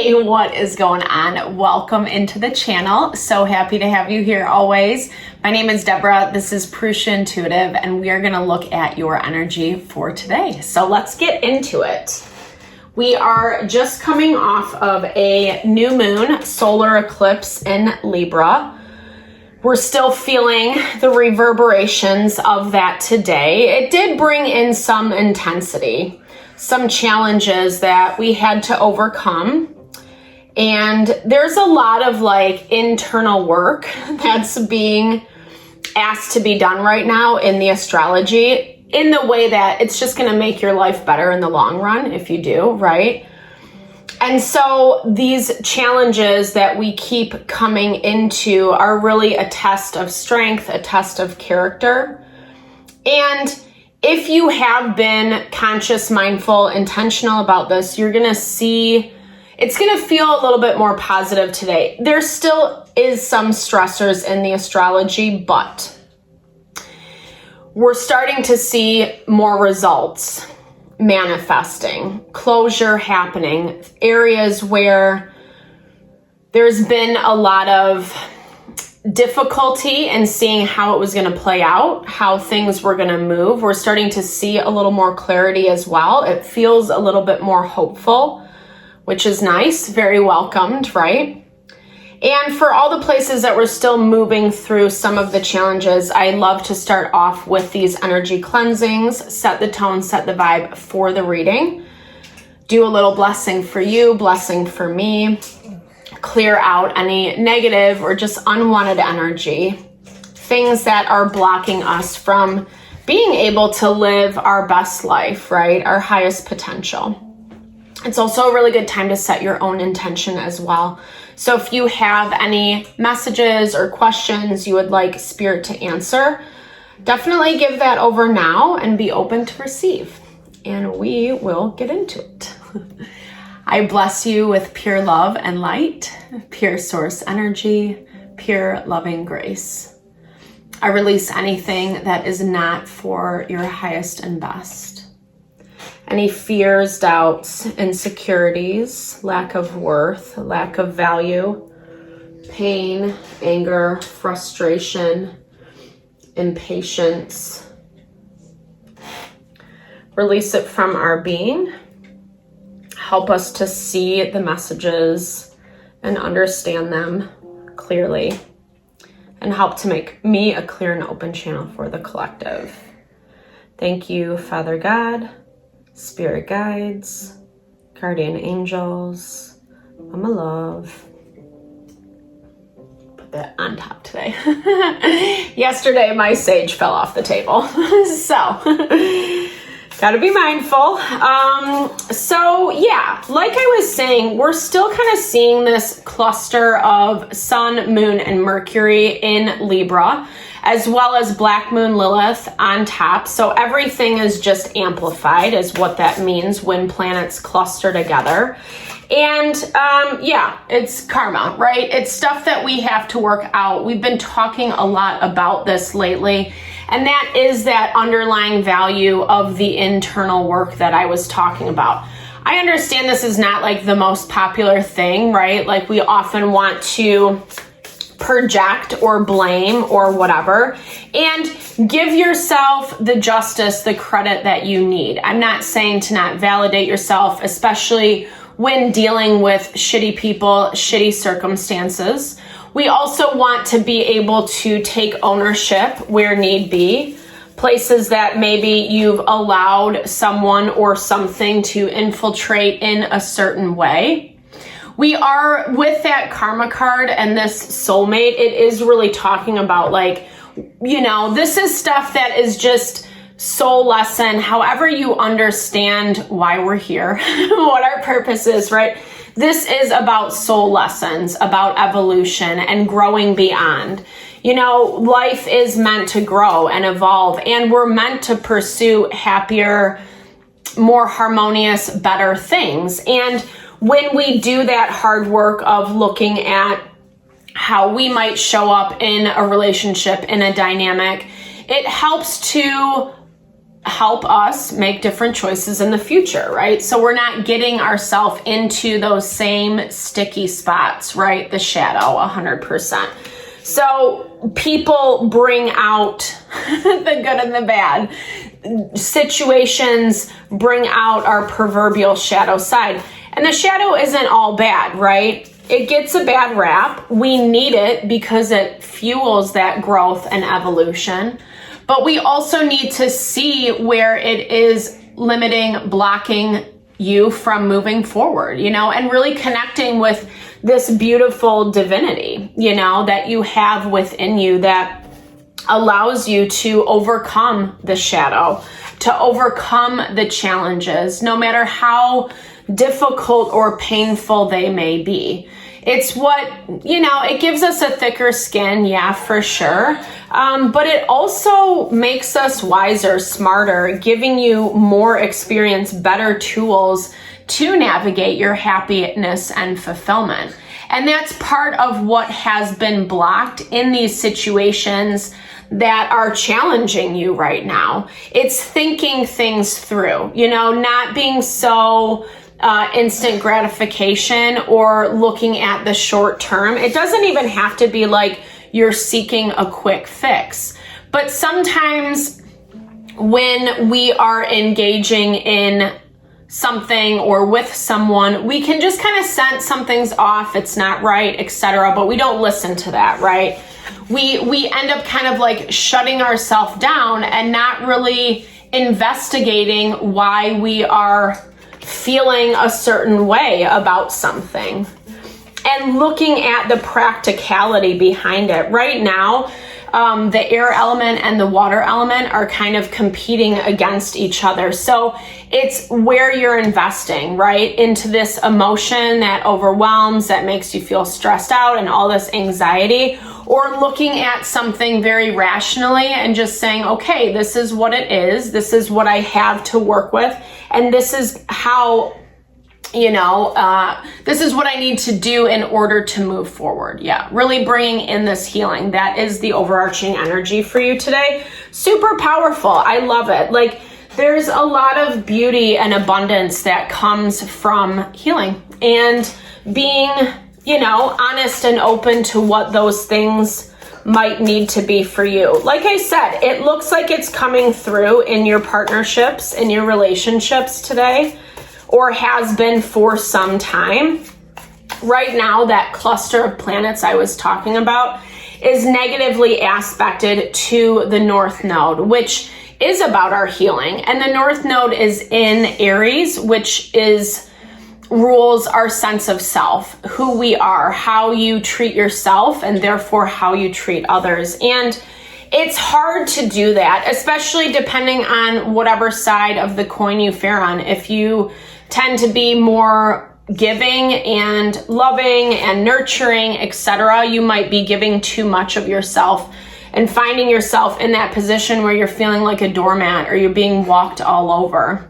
Hey, what is going on? Welcome into the channel. So happy to have you here always. My name is Deborah. This is Purusha Intuitive, and we are going to look at your energy for today. So let's get into it. We are just coming off of a new moon solar eclipse in Libra. We're still feeling the reverberations of that today. It did bring in some intensity, some challenges that we had to overcome. And there's a lot of internal work that's being asked to be done right now in the astrology, in the way that it's just going to make your life better in the long run if you do, right? And so these challenges that we keep coming into are really a test of strength, a test of character. And if you have been conscious, mindful, intentional about this, you're going to see it's going to feel a little bit more positive today. There still is some stressors in the astrology, but we're starting to see more results manifesting, closure happening, areas where there's been a lot of difficulty in seeing how it was going to play out, how things were going to move. We're starting to see a little more clarity as well. It feels a little bit more hopeful, which is nice, very welcomed, right? And for all the places that we're still moving through some of the challenges, I love to start off with these energy cleansings, set the tone, set the vibe for the reading. Do a little blessing for you, blessing for me. Clear out any negative or just unwanted energy, things that are blocking us from being able to live our best life, right? Our highest potential. It's also a really good time to set your own intention as well. So if you have any messages or questions you would like Spirit to answer, definitely give that over now and be open to receive. And we will get into it. I bless you with pure love and light, pure source energy, pure loving grace. I release anything that is not for your highest and best. Any fears, doubts, insecurities, lack of worth, lack of value, pain, anger, frustration, impatience. Release it from our being. Help us to see the messages and understand them clearly, and help to make me a clear and open channel for the collective. Thank you, Father God, Spirit guides, guardian angels, Mama Love. Put that on top today. Yesterday, my sage fell off the table. So gotta be mindful. So yeah, like I was saying, we're still kind of seeing this cluster of Sun, Moon, and Mercury in Libra, as well as Black Moon Lilith on top. So everything is just amplified is what that means when planets cluster together. And yeah, it's karma, right? It's stuff that we have to work out. We've been talking a lot about this lately. And that is that underlying value of the internal work that I was talking about. I understand this is not like the most popular thing, right? Like we often want to project or blame or whatever, and give yourself the justice, the credit that you need. I'm not saying to not validate yourself, especially when dealing with shitty people, shitty circumstances. We also want to be able to take ownership where need be, places that maybe you've allowed someone or something to infiltrate in a certain way. We are, with that karma card and this soulmate, it is really talking about this is stuff that is just soul lesson, however you understand why we're here, what our purpose is, right? This is about soul lessons, about evolution and growing beyond. Life is meant to grow and evolve, and we're meant to pursue happier, more harmonious, better things. And when we do that hard work of looking at how we might show up in a relationship, in a dynamic, it helps to help us make different choices in the future, right? So we're not getting ourselves into those same sticky spots, right? The shadow, 100%. So people bring out the good and the bad. Situations bring out our proverbial shadow side. And the shadow isn't all bad, right? It gets a bad rap. We need it because it fuels that growth and evolution. But we also need to see where it is limiting, blocking you from moving forward, and really connecting with this beautiful divinity, that you have within you that allows you to overcome the shadow, to overcome the challenges, no matter how difficult or painful they may be. It's what, it gives us a thicker skin, yeah, for sure. But it also makes us wiser, smarter, giving you more experience, better tools to navigate your happiness and fulfillment. And that's part of what has been blocked in these situations that are challenging you right now. It's thinking things through, not being so instant gratification or looking at the short term. It doesn't even have to be like you're seeking a quick fix. But sometimes when we are engaging in something or with someone, we can just kind of sense something's off, it's not right, etc. But we don't listen to that, right? We end up kind of like shutting ourselves down and not really investigating why we are feeling a certain way about something and looking at the practicality behind it. Right now, the air element and the water element are kind of competing against each other. So it's where you're investing, right? Into this emotion that overwhelms, that makes you feel stressed out and all this anxiety, or looking at something very rationally and just saying, okay, this is what it is. This is what I have to work with. And this is how, this is what I need to do in order to move forward. Yeah, really bringing in this healing. That is the overarching energy for you today. Super powerful. I love it. Like, there's a lot of beauty and abundance that comes from healing and being, honest and open to what those things might need to be for you. Like I said, it looks like it's coming through in your partnerships, in your relationships today, or has been for some time. Right now, that cluster of planets I was talking about is negatively aspected to the North Node, which is about our healing. And the North Node is in Aries, which rules our sense of self, who we are, how you treat yourself, and therefore how you treat others. And it's hard to do that, especially depending on whatever side of the coin you fare on. If you tend to be more giving and loving and nurturing, etc., you might be giving too much of yourself and finding yourself in that position where you're feeling like a doormat or you're being walked all over,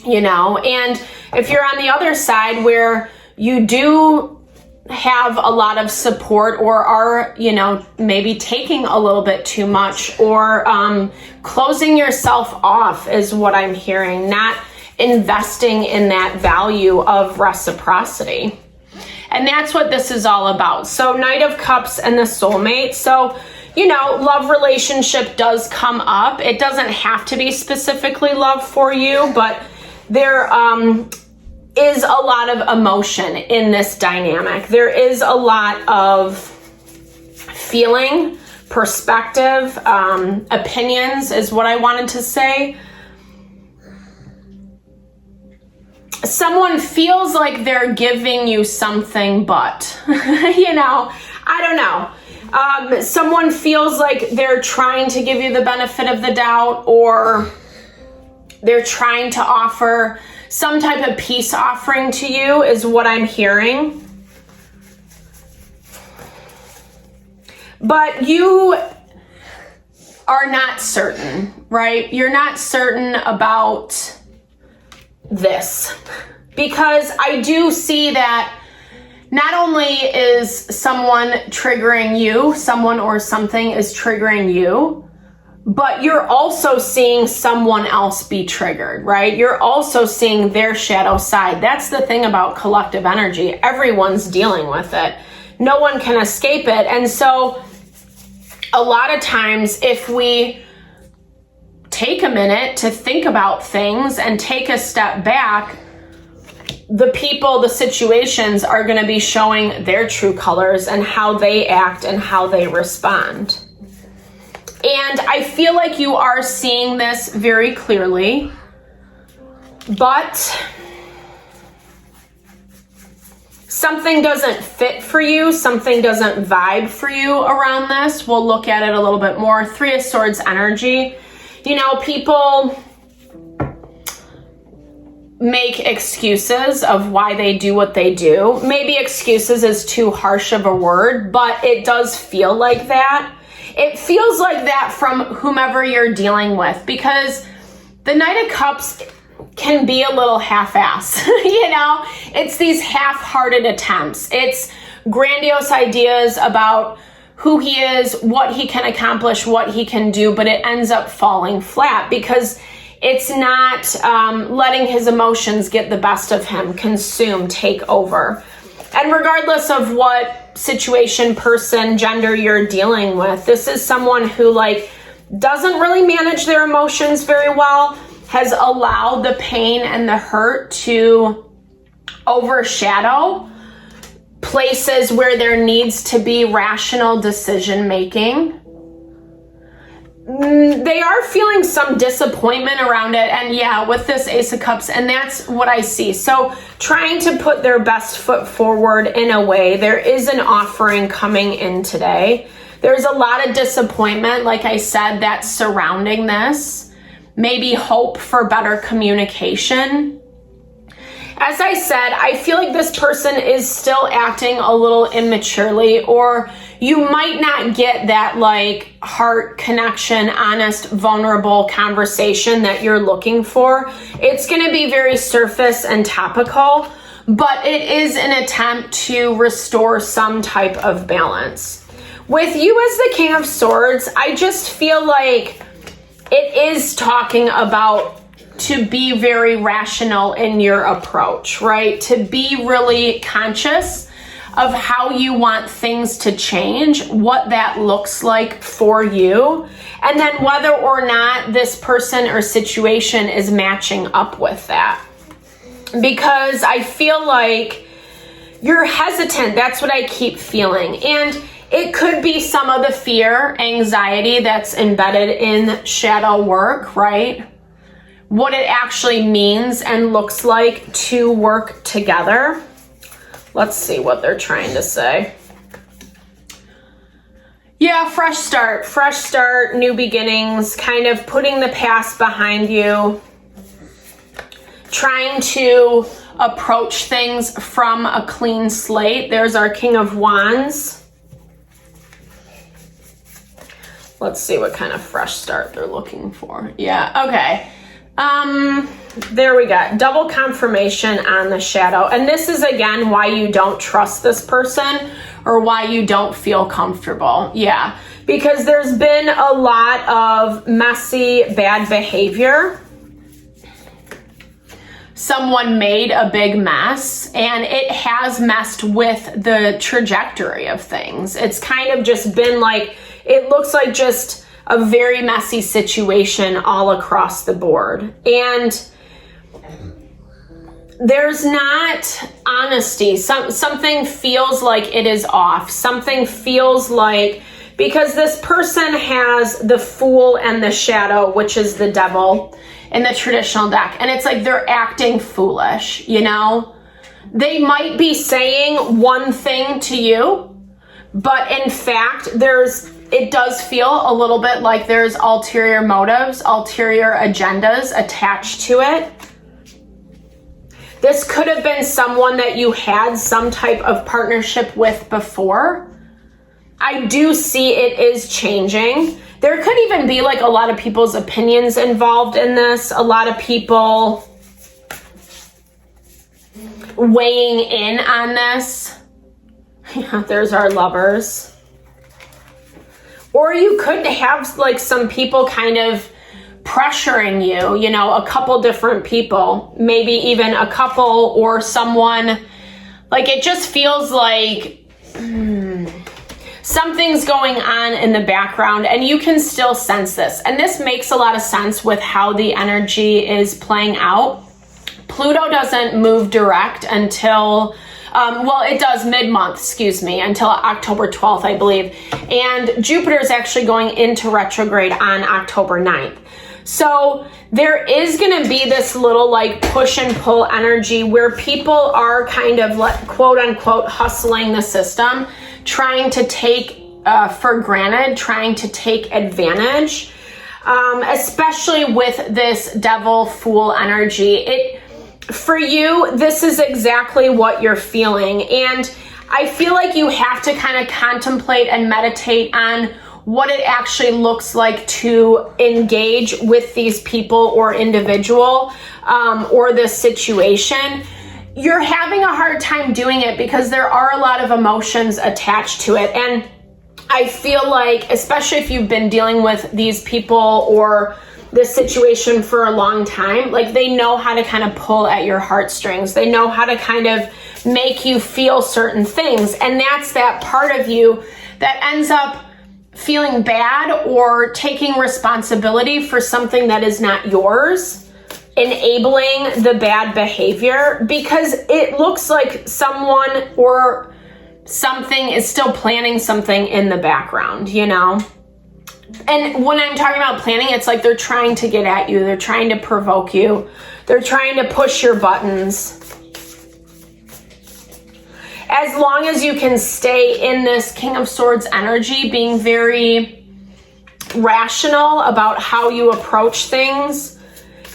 And if you're on the other side where you do have a lot of support or are, maybe taking a little bit too much or closing yourself off is what I'm hearing, not investing in that value of reciprocity. And that's what this is all about. So Knight of Cups and the soulmate. So, love relationship does come up. It doesn't have to be specifically love for you, but there is a lot of emotion in this dynamic. There is a lot of feeling, perspective, opinions is what I wanted to say. Someone feels like they're giving you something, but, I don't know. Someone feels like they're trying to give you the benefit of the doubt, or they're trying to offer some type of peace offering to you is what I'm hearing. But you are not certain, right? You're not certain about this, because I do see that not only is someone triggering you, someone or something is triggering you, but you're also seeing someone else be triggered, right? You're also seeing their shadow side. That's the thing about collective energy. Everyone's dealing with it. No one can escape it. And so a lot of times if we take a minute to think about things and take a step back, the people, the situations are going to be showing their true colors and how they act and how they respond. And I feel like you are seeing this very clearly, but something doesn't fit for you, something doesn't vibe for you around this. We'll look at it a little bit more. Three of Swords energy. You know, people make excuses of why they do what they do. Maybe excuses is too harsh of a word, but it does feel like that. It feels like that from whomever you're dealing with, because the Knight of Cups can be a little half-ass, you know? It's these half-hearted attempts. It's grandiose ideas about who he is, what he can accomplish, what he can do, but it ends up falling flat because it's not letting his emotions get the best of him, consume, take over. And regardless of what situation, person, gender you're dealing with, this is someone who like doesn't really manage their emotions very well, has allowed the pain and the hurt to overshadow places where there needs to be rational decision making. They are feeling some disappointment around it. And yeah, with this Ace of Cups, and that's what I see. So trying to put their best foot forward in a way. There is an offering coming in today. There's a lot of disappointment, like I said, that's surrounding this. Maybe hope for better communication. As I said, I feel like this person is still acting a little immaturely, or you might not get that like heart connection, honest, vulnerable conversation that you're looking for. It's going to be very surface and topical, but it is an attempt to restore some type of balance. With you as the King of Swords, I just feel like it is talking about to be very rational in your approach, right? To be really conscious of how you want things to change, what that looks like for you, and then whether or not this person or situation is matching up with that. Because I feel like you're hesitant. That's what I keep feeling. And it could be some of the fear, anxiety that's embedded in shadow work, right? What it actually means and looks like to work together. Let's see what they're trying to say. Yeah, fresh start, new beginnings, kind of putting the past behind you, trying to approach things from a clean slate. There's our King of Wands. Let's see what kind of fresh start they're looking for. Yeah, okay. There we go. Double confirmation on the shadow. And this is again why you don't trust this person or why you don't feel comfortable. Yeah, because there's been a lot of messy, bad behavior. Someone made a big mess and it has messed with the trajectory of things. It's kind of just been like, it looks like just a very messy situation all across the board. And there's not honesty. Something feels like it is off. Something feels like, because this person has the Fool and the Shadow, which is the Devil in the traditional deck. And it's like they're acting foolish, you know? They might be saying one thing to you, but in fact, it does feel a little bit like there's ulterior motives, ulterior agendas attached to it. This could have been someone that you had some type of partnership with before. I do see it is changing. There could even be like a lot of people's opinions involved in this. A lot of people weighing in on this. Yeah, there's our Lovers. Or you could have like some people kind of pressuring you, you know, a couple different people, maybe even a couple or someone. Like it just feels like something's going on in the background, and you can still sense this. And this makes a lot of sense with how the energy is playing out. Pluto doesn't move direct until, well, it does mid-month, until October 12th, I believe. And Jupiter is actually going into retrograde on October 9th. So there is going to be this little like push and pull energy where people are kind of like, quote unquote, hustling the system, trying to take for granted, trying to take advantage, especially with this devil fool energy. For you, this is exactly what you're feeling. And I feel like you have to kind of contemplate and meditate on what it actually looks like to engage with these people or individual or this situation. You're having a hard time doing it because there are a lot of emotions attached to it. And I feel like, especially if you've been dealing with these people or this situation for a long time, like they know how to kind of pull at your heartstrings. They know how to kind of make you feel certain things. And that's that part of you that ends up feeling bad or taking responsibility for something that is not yours, enabling the bad behavior, because it looks like someone or something is still planning something in the background, you know? And when I'm talking about planning, it's like they're trying to get at you. They're trying to provoke you. They're trying to push your buttons. As long as you can stay in this King of Swords energy, being very rational about how you approach things,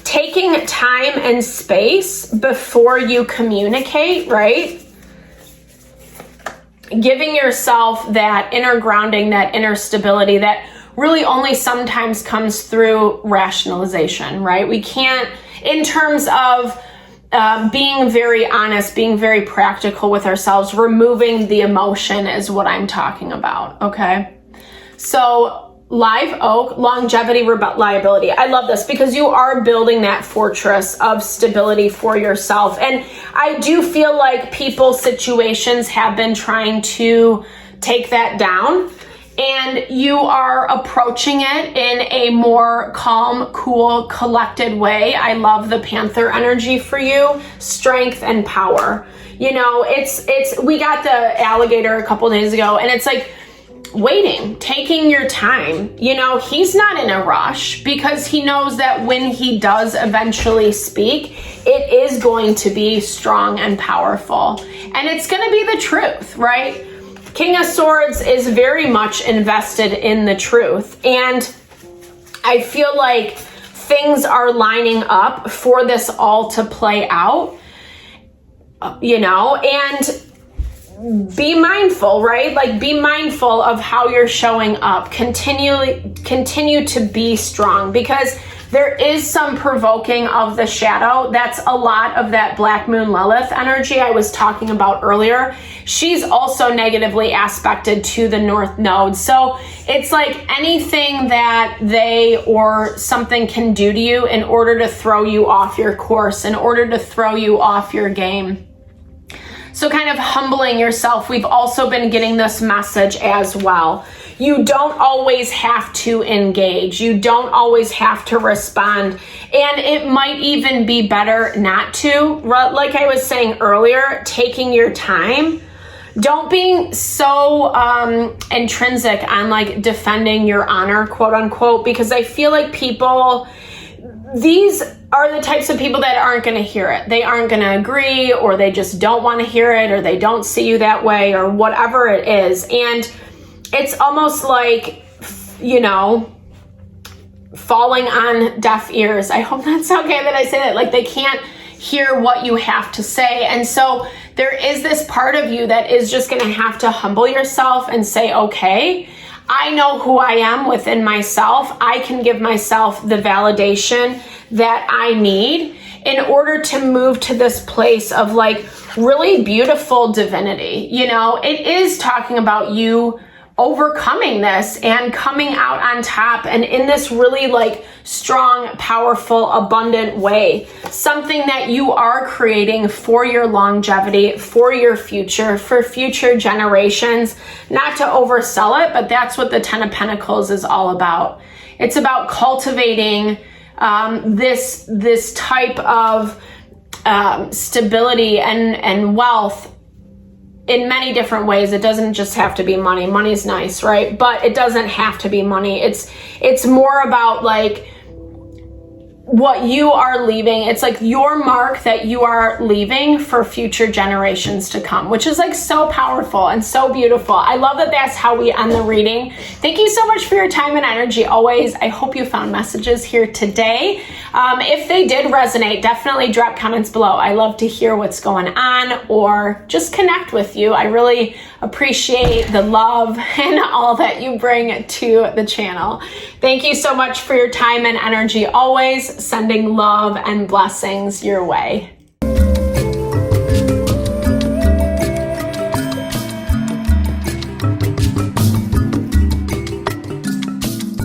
taking time and space before you communicate, right? Giving yourself that inner grounding, that inner stability that really only sometimes comes through rationalization, right? We can't, in terms of being very honest, being very practical with ourselves, removing the emotion is what I'm talking about, okay? So live oak, longevity, reliability. I love this because you are building that fortress of stability for yourself. And I do feel like people, situations have been trying to take that down, and you are approaching it in a more calm, cool, collected way. I love the Panther energy for you, strength and power. You know, we got the alligator a couple days ago, and it's like waiting, taking your time. You know, he's not in a rush because he knows that when he does eventually speak, it is going to be strong and powerful, and it's going to be the truth, right? King of Swords is very much invested in the truth, and I feel like things are lining up for this all to play out, you know, and be mindful, right? Like be mindful of how you're showing up. Continue to be strong, because there is some provoking of the shadow. That's a lot of that Black Moon Lilith energy I was talking about earlier. She's also negatively aspected to the North Node. So it's like anything that they or something can do to you in order to throw you off your course, in order to throw you off your game. So kind of humbling yourself. We've also been getting this message as well. You don't always have to engage. You don't always have to respond. And it might even be better not to. Like I was saying earlier, taking your time. Don't be so intrinsic on like defending your honor, quote unquote, because I feel like people, these are the types of people that aren't going to hear it. They aren't going to agree, or they just don't want to hear it, or they don't see you that way, or whatever it is. And it's almost like, you know, falling on deaf ears. I hope that's okay that I say that. Like they can't hear what you have to say. And so there is this part of you that is just going to have to humble yourself and say, okay, I know who I am within myself. I can give myself the validation that I need in order to move to this place of like really beautiful divinity. You know, it is talking about you overcoming this and coming out on top, and in this really like strong, powerful, abundant way. Something that you are creating for your longevity, for your future, for future generations. Not to oversell it, but that's what the Ten of Pentacles is all about. It's about cultivating this type of stability and wealth in many different ways. It doesn't just have to be money. Money's nice, right? But it doesn't have to be money. It's more about like what you are leaving. It's like your mark that you are leaving for future generations to come, which is like so powerful and so beautiful. I love that that's how we end the reading. Thank you so much for your time and energy always. I hope you found messages here today. If they did resonate, definitely drop comments below. I love to hear what's going on or just connect with you. I really appreciate the love and all that you bring to the channel. Thank you so much for your time and energy always. Sending love and blessings your way.